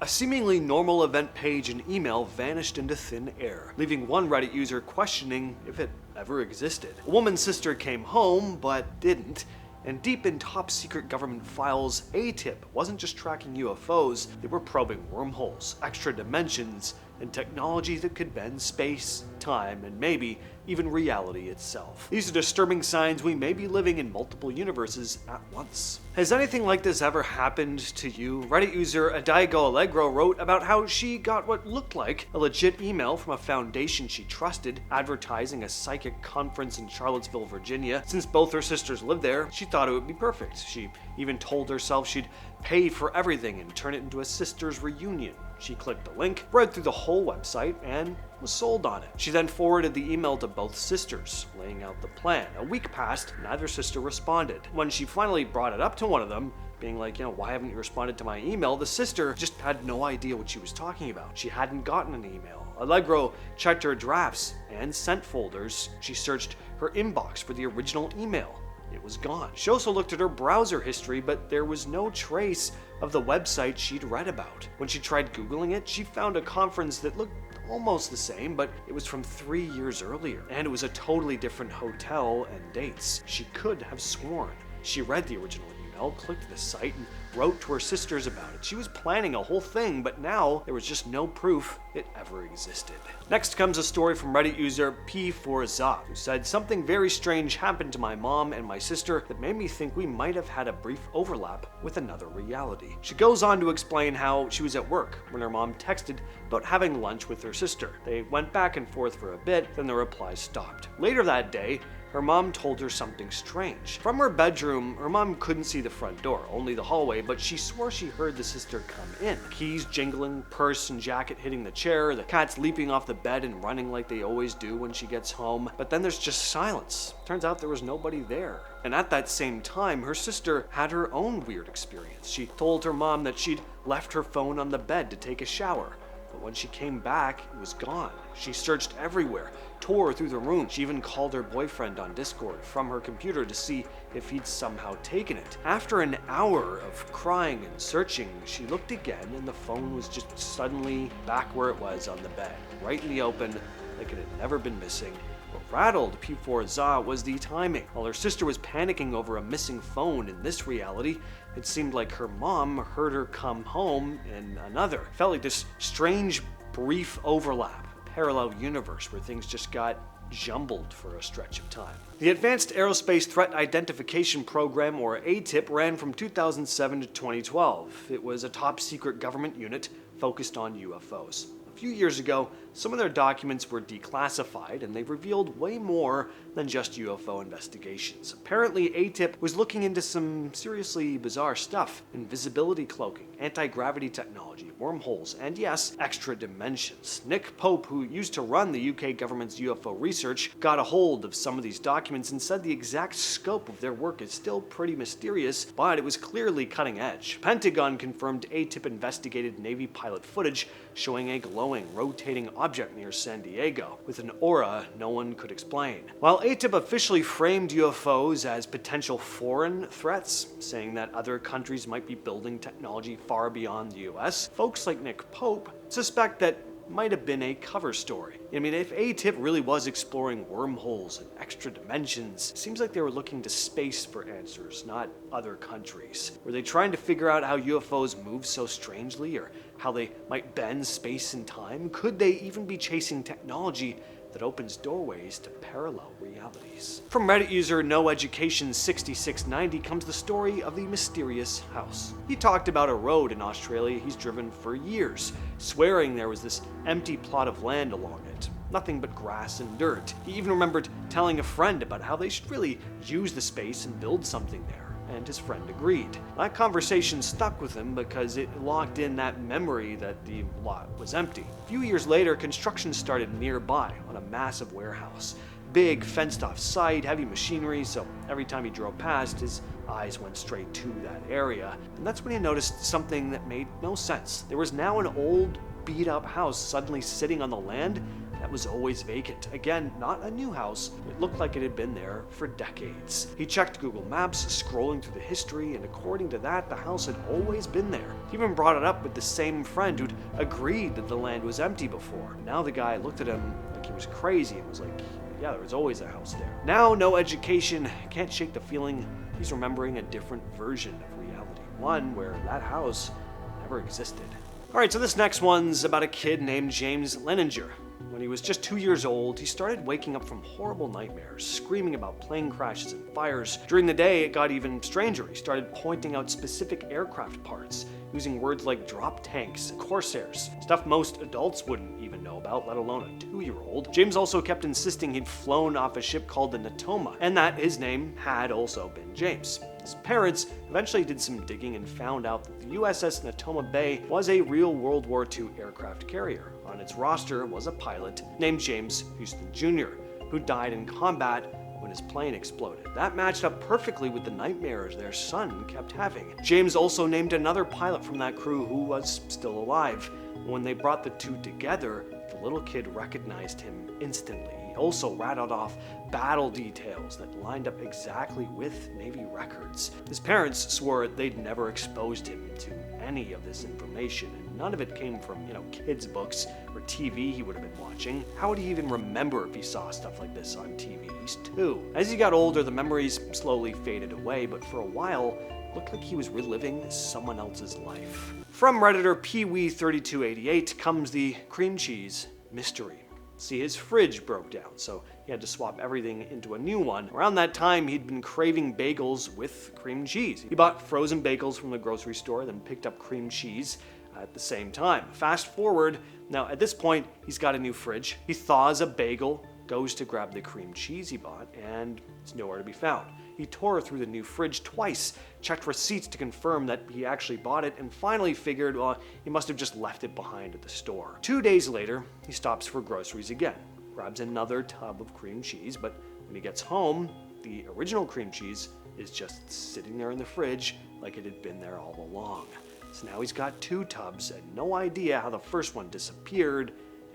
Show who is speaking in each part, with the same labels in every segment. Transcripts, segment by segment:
Speaker 1: A seemingly normal event page and email vanished into thin air, leaving one Reddit user questioning if it ever existed. A woman's sister came home, but didn't. And deep in top-secret government files, AATIP wasn't just tracking UFOs, they were probing wormholes, extra dimensions, and technology that could bend space, time, and maybe even reality itself. These are disturbing signs we may be living in multiple universes at once. Has anything like this ever happened to you? Reddit user Adaigo Allegro wrote about how she got what looked like a legit email from a foundation she trusted, advertising a psychic conference in Charlottesville, Virginia. Since both her sisters lived there, she thought it would be perfect. She even told herself she'd pay for everything and turn it into a sisters reunion. She clicked the link, read through the whole website, and was sold on it. She then forwarded the email to both sisters, laying out the plan. A week passed, neither sister responded. When she finally brought it up to one of them, being like, why haven't you responded to my email? The sister just had no idea what she was talking about. She hadn't gotten an email. Allegro checked her drafts and sent folders. She searched her inbox for the original email. It was gone. She also looked at her browser history, but there was no trace of the website she'd read about. When she tried Googling it, she found a conference that looked almost the same, but it was from 3 years earlier, and it was a totally different hotel and dates. She could have sworn she read the original email, clicked the site, and wrote to her sisters about it. She was planning a whole thing, but now there was just no proof it ever existed. Next comes a story from Reddit user P4za, who said, something very strange happened to my mom and my sister that made me think we might have had a brief overlap with another reality. She goes on to explain how she was at work when her mom texted about having lunch with her sister. They went back and forth for a bit, then the replies stopped. Later that day, her mom told her something strange. From her bedroom, her mom couldn't see the front door, only the hallway, but she swore she heard the sister come in. Keys jingling, purse and jacket hitting the chair, the cats leaping off the bed and running like they always do when she gets home. But then there's just silence. Turns out there was nobody there. And at that same time, her sister had her own weird experience. She told her mom that she'd left her phone on the bed to take a shower. But when she came back, it was gone. She searched everywhere, tore through the room. She even called her boyfriend on Discord from her computer to see if he'd somehow taken it. After an hour of crying and searching, she looked again and the phone was just suddenly back where it was on the bed, right in the open, like it had never been missing. What rattled P4za was the timing. While her sister was panicking over a missing phone in this reality, it seemed like her mom heard her come home in another. It felt like this strange, brief overlap, parallel universe where things just got jumbled for a stretch of time. The Advanced Aerospace Threat Identification Program, or AATIP, ran from 2007 to 2012. It was a top-secret government unit focused on UFOs. A few years ago, some of their documents were declassified, and they revealed way more than just UFO investigations. Apparently, AATIP was looking into some seriously bizarre stuff: invisibility cloaking, anti-gravity technology, wormholes, and yes, extra dimensions. Nick Pope, who used to run the UK government's UFO research, got a hold of some of these documents and said the exact scope of their work is still pretty mysterious, but it was clearly cutting edge. Pentagon confirmed AATIP investigated Navy pilot footage showing a glowing, rotating object near San Diego, with an aura no one could explain. While AATIP officially framed UFOs as potential foreign threats, saying that other countries might be building technology far beyond the US, folks like Nick Pope suspect that might have been a cover story. I mean, if AATIP really was exploring wormholes and extra dimensions, it seems like they were looking to space for answers, not other countries. Were they trying to figure out how UFOs move so strangely, or how they might bend space and time? Could they even be chasing technology that opens doorways to parallel realities? From Reddit user NoEducation6690 comes the story of the mysterious house. He talked about a road in Australia he's driven for years, swearing there was this empty plot of land along it. Nothing but grass and dirt. He even remembered telling a friend about how they should really use the space and build something there, and his friend agreed. That conversation stuck with him because it locked in that memory that the lot was empty. A few years later, construction started nearby on a massive warehouse. Big, fenced-off site, heavy machinery, so every time he drove past, his eyes went straight to that area. And that's when he noticed something that made no sense. There was now an old, beat-up house suddenly sitting on the land that was always vacant. Again, not a new house. It looked like it had been there for decades. He checked Google Maps, scrolling through the history, and according to that, the house had always been there. He even brought it up with the same friend who'd agreed that the land was empty before. Now the guy looked at him like he was crazy and was like, yeah, there was always a house there. Now, no education, can't shake the feeling he's remembering a different version of reality. One where that house never existed. Alright, so this next one's about a kid named James Leininger. When he was just 2 years old, he started waking up from horrible nightmares, screaming about plane crashes and fires. During the day, it got even stranger. He started pointing out specific aircraft parts, using words like drop tanks and corsairs, stuff most adults wouldn't even know about, let alone a 2-year-old. James also kept insisting he'd flown off a ship called the Natoma, and that his name had also been James. His parents eventually did some digging and found out that the USS Natoma Bay was a real World War II aircraft carrier. On its roster was a pilot named James Houston Jr., who died in combat when his plane exploded. That matched up perfectly with the nightmares their son kept having. James also named another pilot from that crew who was still alive. When they brought the two together, the little kid recognized him instantly. He also rattled off battle details that lined up exactly with Navy records. His parents swore they'd never exposed him to any of this information, and none of it came from, kids' books or TV he would have been watching. How would he even remember if he saw stuff like this on TV? He's 2. As he got older, the memories slowly faded away, but for a while, it looked like he was reliving someone else's life. From Redditor Pee-wee3288 comes the cream cheese mystery. See, his fridge broke down, so he had to swap everything into a new one. Around that time, he'd been craving bagels with cream cheese. He bought frozen bagels from the grocery store, then picked up cream cheese at the same time. Fast forward, now at this point, he's got a new fridge. He thaws a bagel, goes to grab the cream cheese he bought, and it's nowhere to be found. He tore through the new fridge twice, checked receipts to confirm that he actually bought it, and finally figured, he must have just left it behind at the store. 2 days later, he stops for groceries again, grabs another tub of cream cheese, but when he gets home, the original cream cheese is just sitting there in the fridge like it had been there all along. So now he's got 2 tubs and no idea how the first one disappeared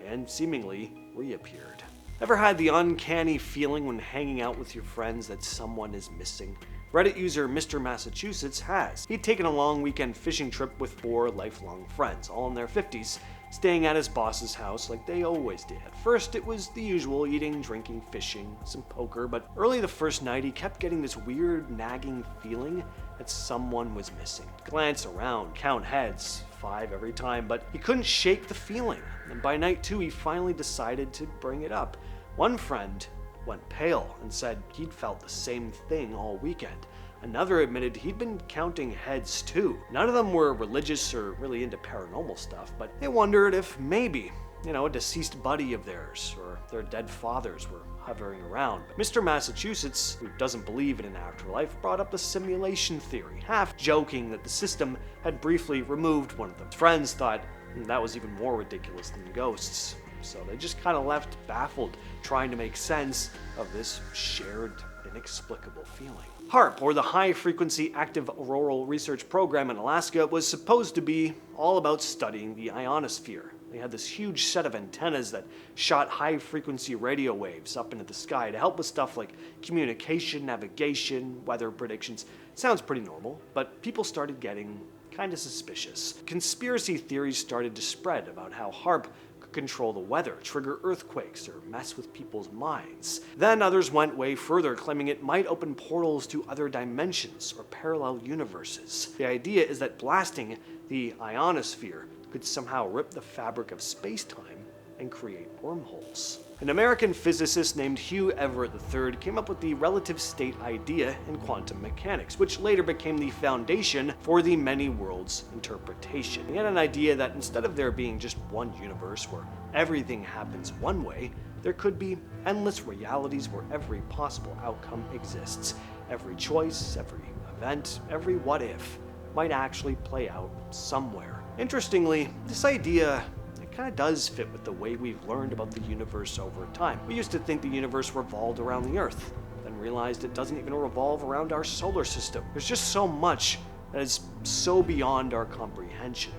Speaker 1: and seemingly reappeared. Ever had the uncanny feeling when hanging out with your friends that someone is missing? Reddit user Mr. Massachusetts has. He'd taken a long weekend fishing trip with 4 lifelong friends, all in their 50s, staying at his boss's house like they always did. At first, it was the usual eating, drinking, fishing, some poker, but early the first night, he kept getting this weird, nagging feeling that someone was missing. Glance around, count heads, 5 every time, but he couldn't shake the feeling. And by night 2, he finally decided to bring it up. One friend went pale and said he'd felt the same thing all weekend. Another admitted he'd been counting heads too. None of them were religious or really into paranormal stuff, but they wondered if maybe, a deceased buddy of theirs or their dead fathers were hovering around. But Mr. Massachusetts, who doesn't believe in an afterlife, brought up the simulation theory, half joking that the system had briefly removed one of them. His friends thought that was even more ridiculous than ghosts, so they just kind of left baffled, trying to make sense of this shared, inexplicable feeling. HAARP, or the High Frequency Active Auroral Research Program in Alaska, was supposed to be all about studying the ionosphere. They had this huge set of antennas that shot high-frequency radio waves up into the sky to help with stuff like communication, navigation, weather predictions. Sounds pretty normal, but people started getting kind of suspicious. Conspiracy theories started to spread about how HAARP could control the weather, trigger earthquakes, or mess with people's minds. Then others went way further, claiming it might open portals to other dimensions or parallel universes. The idea is that blasting the ionosphere could somehow rip the fabric of space-time and create wormholes. An American physicist named Hugh Everett III came up with the relative state idea in quantum mechanics, which later became the foundation for the many worlds interpretation. He had an idea that instead of there being just one universe where everything happens one way, there could be endless realities where every possible outcome exists. Every choice, every event, every what if might actually play out somewhere. Interestingly, this idea kind of does fit with the way we've learned about the universe over time. We used to think the universe revolved around the Earth, then realized it doesn't even revolve around our solar system. There's just so much that is so beyond our comprehension.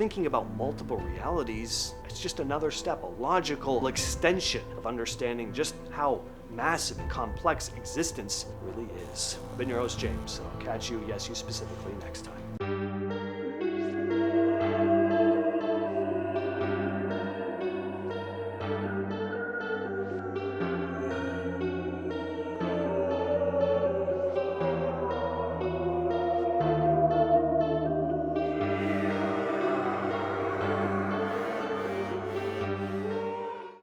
Speaker 1: thinking about multiple realities, it's just another step, a logical extension of understanding just how massive and complex existence really is. I've been your host, James, and I'll catch you, yes, you specifically, next time.